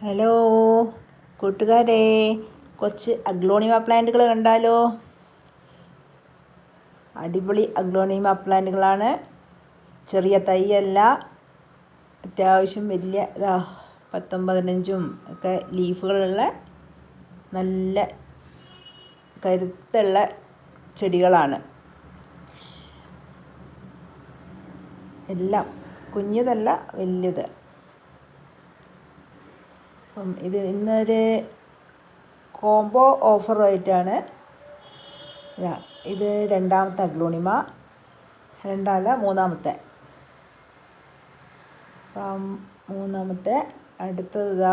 Hello കൂട്ടുകാരെ, കുറച്ച് aglaonema പ്ലാന്റുകൾ കണ്ടാലോ? അടിപൊളി അഗ്ലോണിമ പ്ലാന്റുകളാണ്. ചെറിയ തൈയല്ല, അത്യാവശ്യം വലിയ 10-15 ഒക്കെ ലീഫുകളുള്ള നല്ല കരുത്തുള്ള ചെടികളാണ്. എല്ലാം കുഞ്ഞതല്ല, വലിയത്. ഇത് ഇന്നൊരു കോംബോ ഓഫറുമായിട്ടാണ്. ഇത് രണ്ടാമത്തെ അഗ്ലോണിമ, മൂന്നാമത്തെ. മൂന്നാമത്തെ അടുത്തത്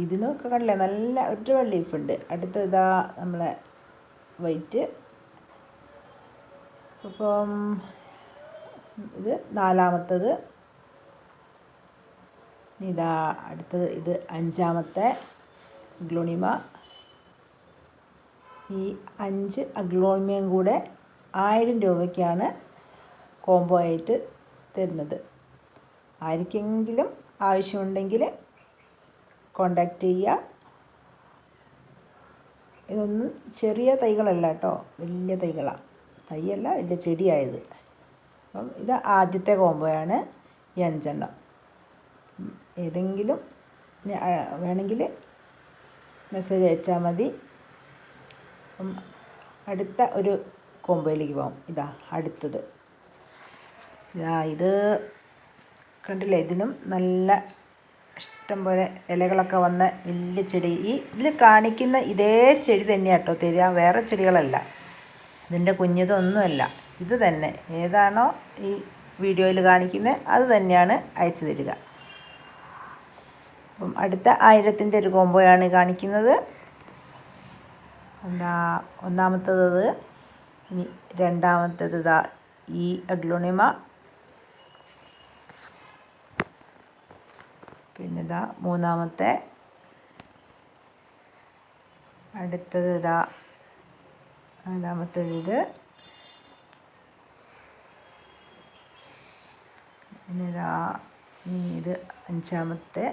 ഇതിനൊക്കെ കണ്ടില്ലേ, നല്ല ഒരുപാട് ലീഫുണ്ട്. അടുത്തത് നമ്മളെ വൈറ്റ്. അപ്പം ഇത് നാലാമത്തത്. അടുത്തത് ഇത് അഞ്ചാമത്തെ അഗ്ലോണിമ. ഈ 5 അഗ്ലോണിമയും കൂടെ 1000 രൂപയ്ക്കാണ് കോംബോ ആയിട്ട് തരുന്നത്. ആർക്കെങ്കിലും ആവശ്യമുണ്ടെങ്കിൽ കോണ്ടാക്ട് ചെയ്യുക. ഇതൊന്നും ചെറിയ തൈകളല്ല കേട്ടോ, വലിയ തൈകളാണ്. തൈയല്ല, വലിയ ചെടിയായത്. അപ്പം ഇത് ആദ്യത്തെ കോംബോയാണ്, ഈ 5 എണ്ണം. ഏതെങ്കിലും വേണമെങ്കിൽ മെസ്സേജ് അയച്ചാൽ മതി. അടുത്ത ഒരു കോംബോയിലേക്ക് പോകാം. അടുത്തത് ഇത് കണ്ടില്ലേ, ഇതിനും നല്ല ഇഷ്ടം പോലെ ഇലകളൊക്കെ വന്ന വലിയ ചെടി. ഇതിൽ കാണിക്കുന്ന ഇതേ ചെടി തന്നെയാണ് കേട്ടോ തരിക, വേറെ ചെടികളല്ല. ഇതിൻ്റെ കുഞ്ഞതൊന്നുമല്ല, ഇത് തന്നെ. ഏതാണോ ഈ വീഡിയോയിൽ കാണിക്കുന്നത് അത് തന്നെയാണ് അയച്ചു തരിക. അപ്പം അടുത്ത 1000ൻ്റെ ഒരു കോംബോയാണ് കാണിക്കുന്നത്. ഒന്നാമത്തേത്. ഇനി രണ്ടാമത്തേത് ഈ അഗ്ലോണിമ. പിന്നെ മൂന്നാമത്തെ. അടുത്തത് നാലാമത്തേത് ഇത്. പിന്നെ ഇത് അഞ്ചാമത്തെ.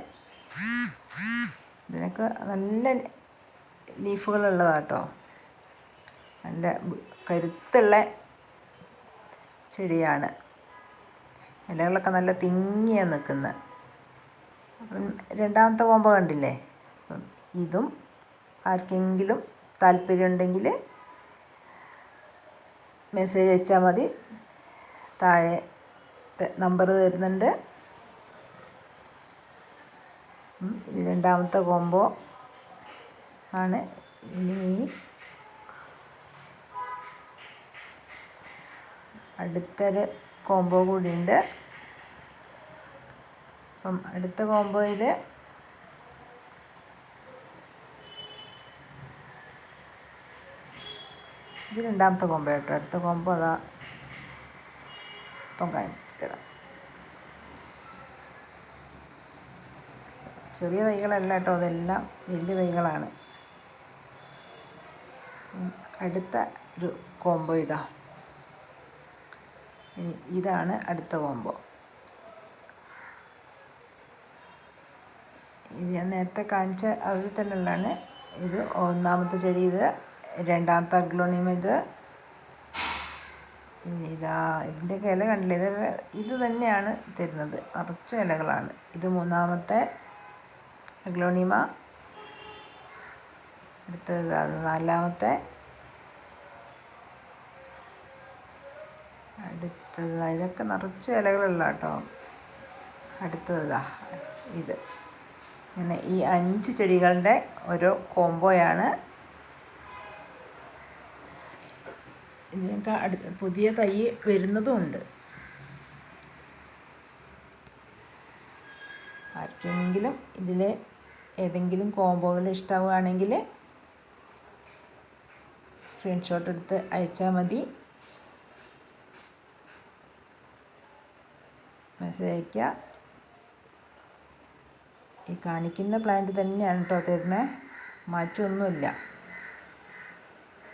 ഇതിനൊക്കെ നല്ല ലീഫുകളുള്ളതാട്ടോ, നല്ല കരുത്തുള്ള ചെടിയാണ്. ഇലകളൊക്കെ നല്ല തിങ്ങിയാണ് നിൽക്കുന്നത്. അപ്പം രണ്ടാമത്തെ കോംബോ കണ്ടില്ലേ. അപ്പം ഇതും ആർക്കെങ്കിലും താല്പര്യമുണ്ടെങ്കിൽ മെസ്സേജ് അയച്ചാൽ മതി. താഴെ നമ്പർ തരുന്നുണ്ട്. ഇത് രണ്ടാമത്തെ കോംബോ ആണ്. ഇനി അടുത്തൊരു കോംബോ കൂടിയുണ്ട്. അപ്പം അടുത്ത കോംബോയിൽ ഇത് രണ്ടാമത്തെ കോംബോ കേട്ടോ. അടുത്ത കോംബോ ഇപ്പം കാണിക്കാം. ചെറിയ തൈകളല്ല കേട്ടോ, അതെല്ലാം വലിയ തൈകളാണ്. അടുത്ത ഒരു കോംബോ ഇതാണ് അടുത്ത കോംബോ. ഇത് ഞാൻ നേരത്തെ കാണിച്ച അതിൽ തന്നെ ഉള്ളതാണ്. ഇത് ഒന്നാമത്തെ ചെടി, ഇത് രണ്ടാമത്തെ അഗ്ലോണിമ. ഇതിൻ്റെ ഇല കണ്ടില്ലേ, ഇത് തന്നെയാണ് തരുന്നത്. നിറച്ച ഇലകളാണ്. ഇത് മൂന്നാമത്തെ അഗ്ലോണിമ. അടുത്തത് നാലാമത്തെ. അടുത്തത് ഇതൊക്കെ നിറച്ച ഇലകളുള്ള കേട്ടോ. അടുത്തത് ഇത്. അങ്ങനെ ഈ 5 ചെടികളുടെ ഓരോ കോംബോയാണ്. ഇതിനൊക്കെ പുതിയ തൈ വരുന്നതുമുണ്ട്. ആർക്കെങ്കിലും ഇതിൽ ഏതെങ്കിലും കോംബോകൾ ഇഷ്ടമാവുകയാണെങ്കിൽ സ്ക്രീൻഷോട്ട് എടുത്ത് അയച്ചാൽ മതി. മെസ്സേജ് അയയ്ക്കുക. ഈ കാണിക്കുന്ന പ്ലാന്റ് തന്നെയാണ് കേട്ടോ തരുന്നത്, മാറ്റമൊന്നുമില്ല.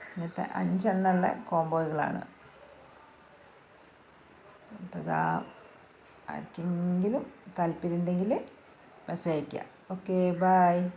ഇങ്ങനത്തെ 5 എണ്ണമുള്ള കോംബോകളാണ്. അപ്പോൾ ആർക്കെങ്കിലും താല്പര്യമുണ്ടെങ്കിൽ മെസ്സേജ് അയയ്ക്കുക. Okay, by.